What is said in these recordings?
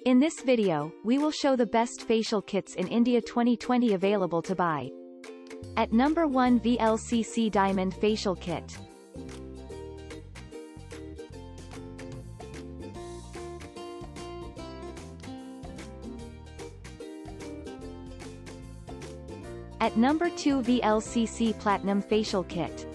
In this video, we will show the best facial kits in India 2020 available to buy. At number 1, VLCC Diamond Facial Kit. At number 2, VLCC Platinum Facial Kit.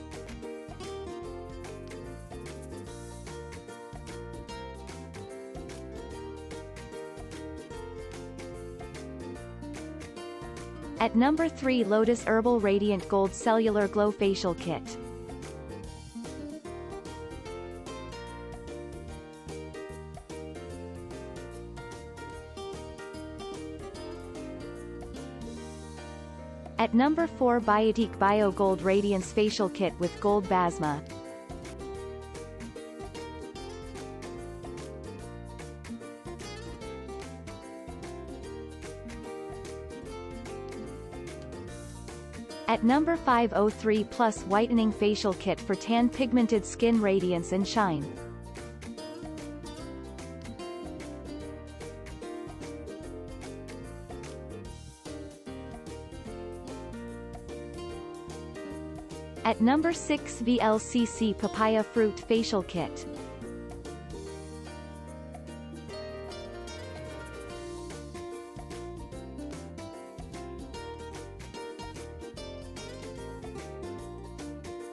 At number 3, Lotus Herbal Radiant Gold Cellular Glow Facial Kit. At number 4, Biotique Bio Gold Radiance Facial Kit with Gold Bhasma. At number 5, O3 Plus Whitening Facial Kit for Tan-Pigmented Skin Radiance and Shine. At number 6, VLCC Papaya Fruit Facial Kit.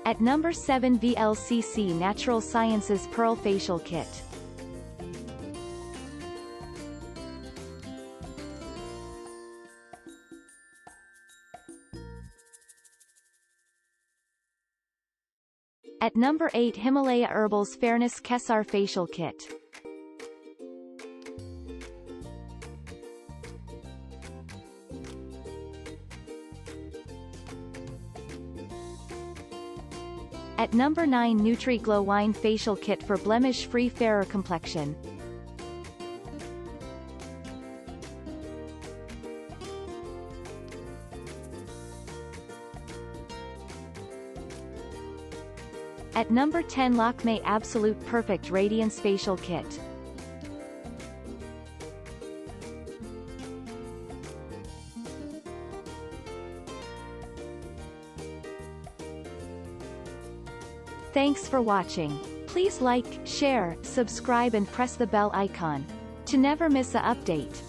At number 7, VLCC Natural Sciences Pearl Facial Kit. At number 8, Himalaya Herbals Fairness Kesar Facial Kit. At number 9, NutriGlow Wine Facial Kit for Blemish Free Fairer Complexion. At number 10, Lakme Absolute Perfect Radiance Facial Kit. Thanks for watching. Please like, share, subscribe and press the bell icon to never miss an update.